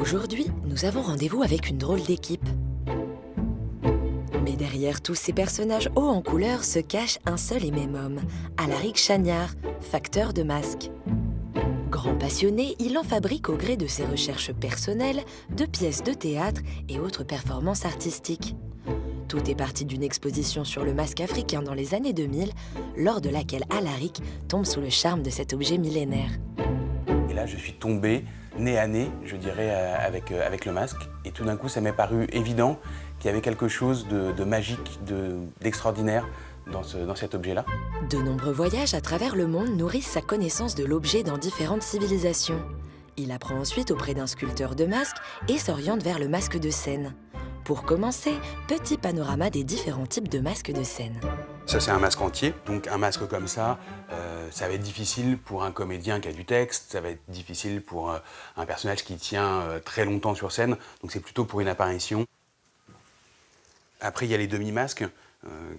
Aujourd'hui, nous avons rendez-vous avec une drôle d'équipe. Mais derrière tous ces personnages hauts en couleur se cache un seul et même homme, Alaric Chagnard, facteur de masques. Grand passionné, il en fabrique au gré de ses recherches personnelles, de pièces de théâtre et autres performances artistiques. Tout est parti d'une exposition sur le masque africain dans les années 2000, lors de laquelle Alaric tombe sous le charme de cet objet millénaire. Et là, je suis tombé nez à nez, je dirais, avec le masque. Et tout d'un coup, ça m'est paru évident qu'il y avait quelque chose de magique, d'extraordinaire dans cet objet-là. De nombreux voyages à travers le monde nourrissent sa connaissance de l'objet dans différentes civilisations. Il apprend ensuite auprès d'un sculpteur de masques et s'oriente vers le masque de scène. Pour commencer, petit panorama des différents types de masques de scène. Ça, c'est un masque entier. Donc un masque comme ça, ça va être difficile pour un comédien qui a du texte, ça va être difficile pour un personnage qui tient très longtemps sur scène. Donc c'est plutôt pour une apparition. Après, il y a les demi-masques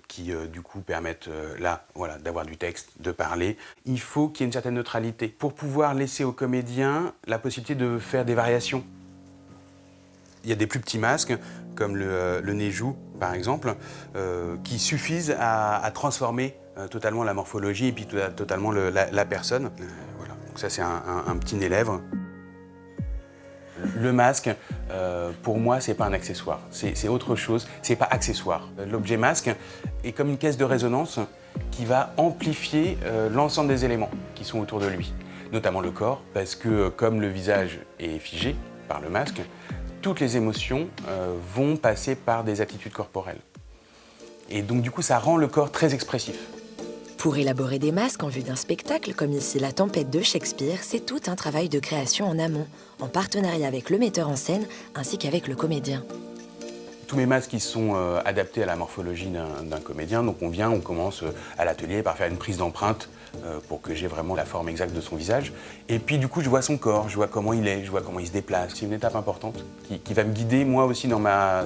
qui, du coup, permettent là, voilà, d'avoir du texte, de parler. Il faut qu'il y ait une certaine neutralité pour pouvoir laisser au comédien la possibilité de faire des variations. Il y a des plus petits masques, comme le Neju, par exemple, qui suffisent à transformer totalement la morphologie et puis totalement la personne. Voilà. Donc ça, c'est un petit nez lèvre. Le masque, pour moi, c'est pas un accessoire. C'est autre chose, c'est pas accessoire. L'objet masque est comme une caisse de résonance qui va amplifier l'ensemble des éléments qui sont autour de lui, notamment le corps, parce que comme le visage est figé par le masque, toutes les émotions vont passer par des attitudes corporelles. Et donc, du coup, ça rend le corps très expressif. Pour élaborer des masques en vue d'un spectacle, comme ici La Tempête de Shakespeare, c'est tout un travail de création en amont, en partenariat avec le metteur en scène ainsi qu'avec le comédien. Tous mes masques, ils sont adaptés à la morphologie d'un comédien. Donc on commence à l'atelier par faire une prise d'empreinte pour que j'ai vraiment la forme exacte de son visage. Et puis du coup, je vois son corps, je vois comment il est, je vois comment il se déplace. C'est une étape importante qui va me guider moi aussi dans ma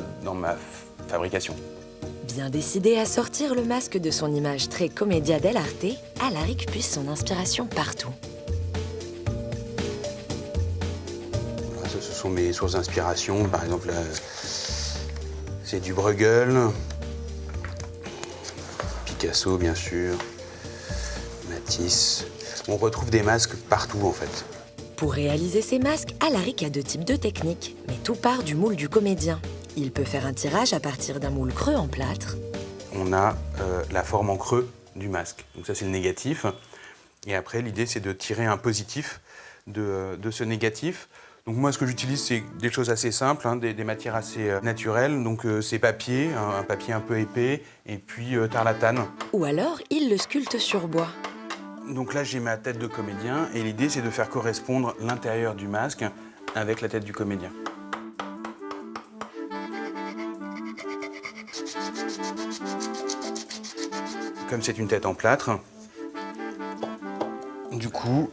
fabrication. Bien décidé à sortir le masque de son image très commedia dell'arte, Alaric puise son inspiration partout. Voilà, ce sont mes sources d'inspiration. Par exemple, c'est du Bruegel, Picasso bien sûr, Matisse. On retrouve des masques partout en fait. Pour réaliser ces masques, Alaric a deux types de techniques, mais tout part du moule du comédien. Il peut faire un tirage à partir d'un moule creux en plâtre. On a la forme en creux du masque. Donc ça, c'est le négatif. Et après, l'idée, c'est de tirer un positif de ce négatif. Donc moi, ce que j'utilise, c'est des choses assez simples, hein, des matières assez naturelles. Donc c'est papier, un papier un peu épais, et puis tarlatane. Ou alors, il le sculpte sur bois. Donc là, j'ai ma tête de comédien, et l'idée, c'est de faire correspondre l'intérieur du masque avec la tête du comédien. Comme c'est une tête en plâtre, du coup,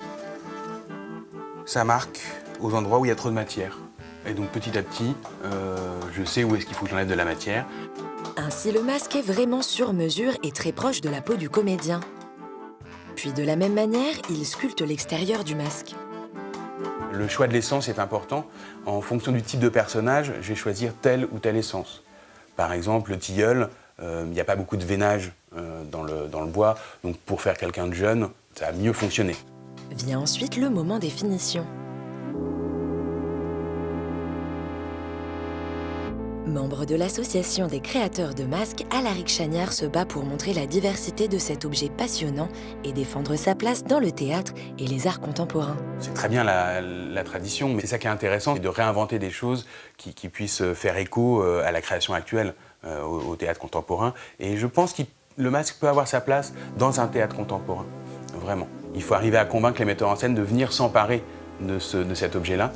ça marque aux endroits où il y a trop de matière. Et donc petit à petit, je sais où est-ce qu'il faut que j'enlève de la matière. Ainsi, le masque est vraiment sur mesure et très proche de la peau du comédien. Puis de la même manière, il sculpte l'extérieur du masque. Le choix de l'essence est important. En fonction du type de personnage, je vais choisir telle ou telle essence. Par exemple, le tilleul, il n'y a pas beaucoup de veinage dans le bois, donc pour faire quelqu'un de jeune, ça va mieux fonctionner. Vient ensuite le moment des finitions. Membre de l'association des créateurs de masques, Alaric Chagnard se bat pour montrer la diversité de cet objet passionnant et défendre sa place dans le théâtre et les arts contemporains. C'est très bien la tradition, mais c'est ça qui est intéressant, c'est de réinventer des choses qui puissent faire écho à la création actuelle, au théâtre contemporain. Et je pense que le masque peut avoir sa place dans un théâtre contemporain, vraiment. Il faut arriver à convaincre les metteurs en scène de venir s'emparer de cet objet-là,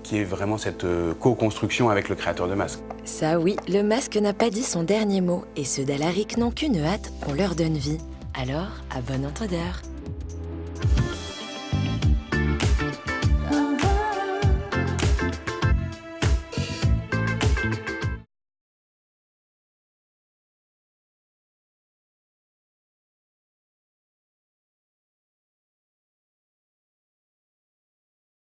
qui est vraiment cette co-construction avec le créateur de masques. Ça oui, le masque n'a pas dit son dernier mot, et ceux d'Alaric n'ont qu'une hâte qu'on leur donne vie. Alors, à bon entendeur.